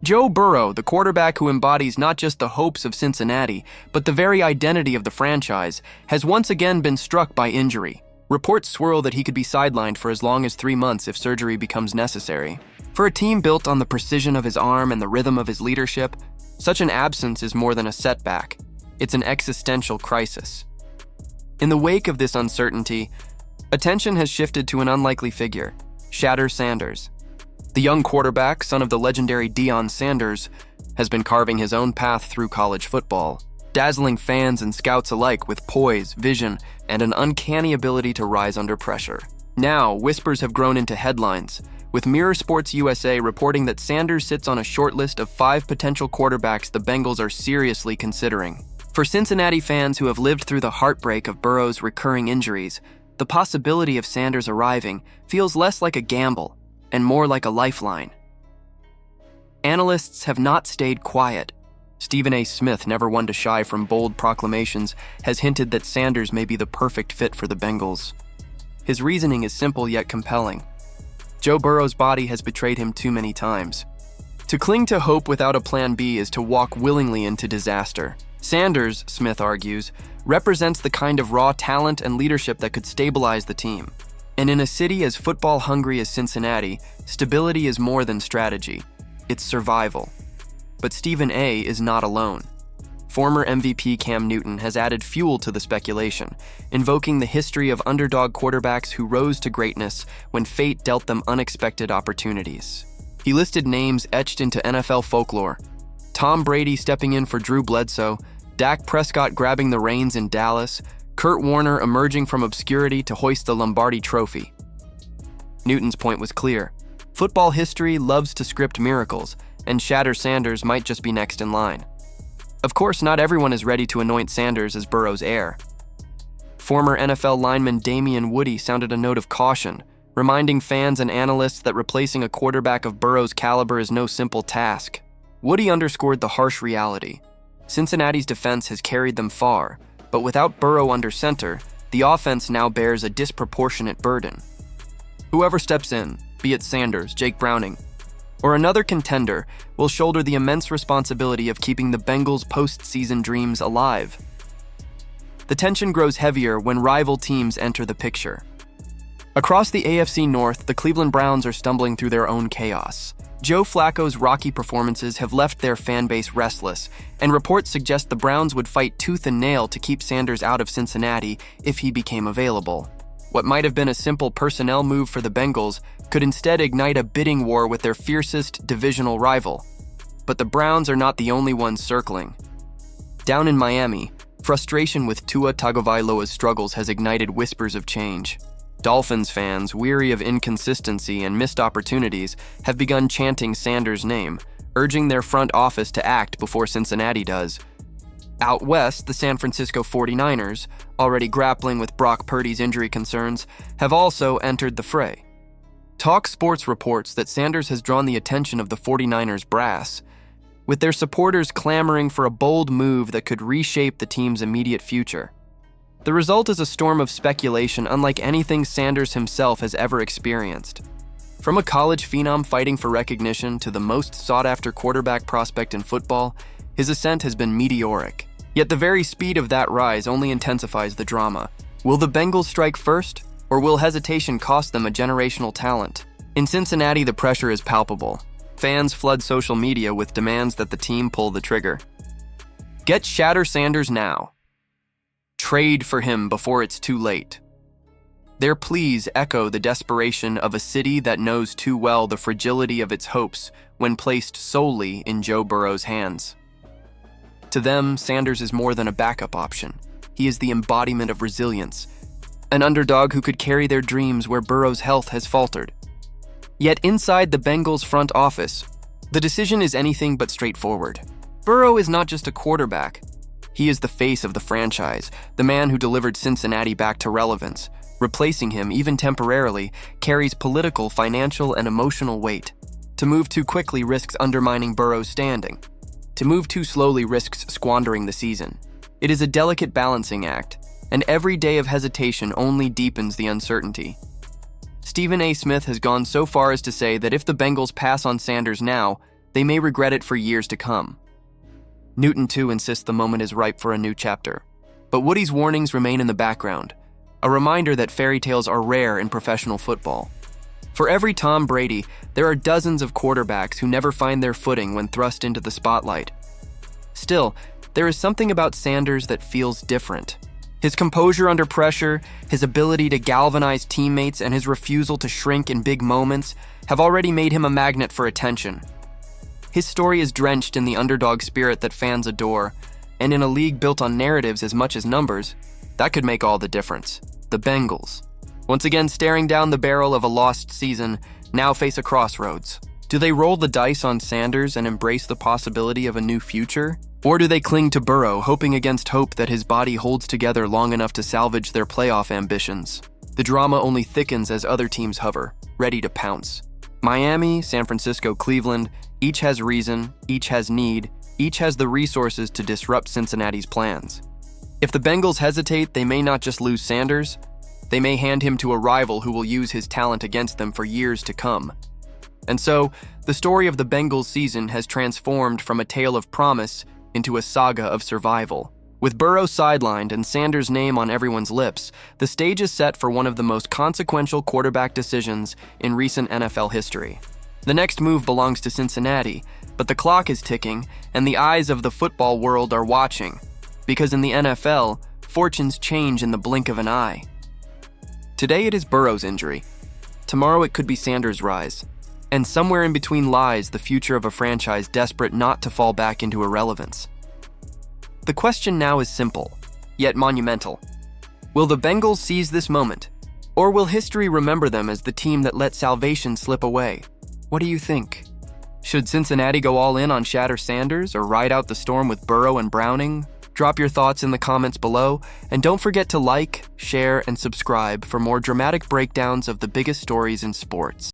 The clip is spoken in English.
Joe Burrow, the quarterback who embodies not just the hopes of Cincinnati, but the very identity of the franchise, has once again been struck by injury. Reports swirl that he could be sidelined for as long as 3 months if surgery becomes necessary. For a team built on the precision of his arm and the rhythm of his leadership, such an absence is more than a setback. It's an existential crisis. In the wake of this uncertainty, attention has shifted to an unlikely figure, Shadour Sanders. The young quarterback, son of the legendary Deion Sanders, has been carving his own path through college football, dazzling fans and scouts alike with poise, vision, and an uncanny ability to rise under pressure. Now, whispers have grown into headlines, with Mirror Sports USA reporting that Sanders sits on a shortlist of 5 potential quarterbacks the Bengals are seriously considering. For Cincinnati fans who have lived through the heartbreak of Burrow's recurring injuries, the possibility of Sanders arriving feels less like a gamble and more like a lifeline. Analysts have not stayed quiet. Stephen A. Smith, never one to shy from bold proclamations, has hinted that Sanders may be the perfect fit for the Bengals. His reasoning is simple yet compelling. Joe Burrow's body has betrayed him too many times. To cling to hope without a plan B is to walk willingly into disaster. Sanders, Smith argues, represents the kind of raw talent and leadership that could stabilize the team. And in a city as football-hungry as Cincinnati, stability is more than strategy. It's survival. But Stephen A. is not alone. Former MVP Cam Newton has added fuel to the speculation, invoking the history of underdog quarterbacks who rose to greatness when fate dealt them unexpected opportunities. He listed names etched into NFL folklore: Tom Brady stepping in for Drew Bledsoe, Dak Prescott grabbing the reins in Dallas, Kurt Warner emerging from obscurity to hoist the Lombardi Trophy. Newton's point was clear. Football history loves to script miracles, and Shadour Sanders might just be next in line. Of course, not everyone is ready to anoint Sanders as Burrow's heir. Former NFL lineman Damien Woody sounded a note of caution, reminding fans and analysts that replacing a quarterback of Burrow's caliber is no simple task. Woody underscored the harsh reality. Cincinnati's defense has carried them far, but without Burrow under center, the offense now bears a disproportionate burden. Whoever steps in, be it Sanders, Jake Browning, or another contender, will shoulder the immense responsibility of keeping the Bengals' postseason dreams alive. The tension grows heavier when rival teams enter the picture. Across the AFC North, the Cleveland Browns are stumbling through their own chaos. Joe Flacco's rocky performances have left their fan base restless, and reports suggest the Browns would fight tooth and nail to keep Sanders out of Cincinnati if he became available. What might have been a simple personnel move for the Bengals could instead ignite a bidding war with their fiercest divisional rival. But the Browns are not the only ones circling. Down in Miami, frustration with Tua Tagovailoa's struggles has ignited whispers of change. Dolphins fans, weary of inconsistency and missed opportunities, have begun chanting Sanders' name, urging their front office to act before Cincinnati does. Out west, the San Francisco 49ers, already grappling with Brock Purdy's injury concerns, have also entered the fray. Talk Sports reports that Sanders has drawn the attention of the 49ers brass, with their supporters clamoring for a bold move that could reshape the team's immediate future. The result is a storm of speculation unlike anything Sanders himself has ever experienced. From a college phenom fighting for recognition to the most sought-after quarterback prospect in football, his ascent has been meteoric. Yet the very speed of that rise only intensifies the drama. Will the Bengals strike first, or will hesitation cost them a generational talent? In Cincinnati, the pressure is palpable. Fans flood social media with demands that the team pull the trigger. Get Shadour Sanders now. Trade for him before it's too late. Their pleas echo the desperation of a city that knows too well the fragility of its hopes when placed solely in Joe Burrow's hands. To them, Sanders is more than a backup option. He is the embodiment of resilience, an underdog who could carry their dreams where Burrow's health has faltered. Yet inside the Bengals front office, the decision is anything but straightforward. Burrow is not just a quarterback. He is the face of the franchise, the man who delivered Cincinnati back to relevance. Replacing him, even temporarily, carries political, financial, and emotional weight. To move too quickly risks undermining Burrow's standing. To move too slowly risks squandering the season. It is a delicate balancing act, and every day of hesitation only deepens the uncertainty. Stephen A. Smith has gone so far as to say that if the Bengals pass on Sanders now, they may regret it for years to come. Newton, too, insists the moment is ripe for a new chapter. But Woody's warnings remain in the background, a reminder that fairy tales are rare in professional football. For every Tom Brady, there are dozens of quarterbacks who never find their footing when thrust into the spotlight. Still, there is something about Sanders that feels different. His composure under pressure, his ability to galvanize teammates, and his refusal to shrink in big moments have already made him a magnet for attention. His story is drenched in the underdog spirit that fans adore, and in a league built on narratives as much as numbers, that could make all the difference. The Bengals, once again staring down the barrel of a lost season, now face a crossroads. Do they roll the dice on Sanders and embrace the possibility of a new future? Or do they cling to Burrow, hoping against hope that his body holds together long enough to salvage their playoff ambitions? The drama only thickens as other teams hover, ready to pounce. Miami, San Francisco, Cleveland, each has reason, each has need, each has the resources to disrupt Cincinnati's plans. If the Bengals hesitate, they may not just lose Sanders, they may hand him to a rival who will use his talent against them for years to come. And so, the story of the Bengals season has transformed from a tale of promise into a saga of survival. With Burrow sidelined and Sanders' name on everyone's lips, the stage is set for one of the most consequential quarterback decisions in recent NFL history. The next move belongs to Cincinnati, but the clock is ticking, and the eyes of the football world are watching. Because in the NFL, fortunes change in the blink of an eye. Today it is Burrow's injury. Tomorrow it could be Sanders' rise. And somewhere in between lies the future of a franchise desperate not to fall back into irrelevance. The question now is simple, yet monumental. Will the Bengals seize this moment? Or will history remember them as the team that let salvation slip away? What do you think? Should Cincinnati go all in on Shadour Sanders or ride out the storm with Burrow and Browning? Drop your thoughts in the comments below, and don't forget to like, share, and subscribe for more dramatic breakdowns of the biggest stories in sports.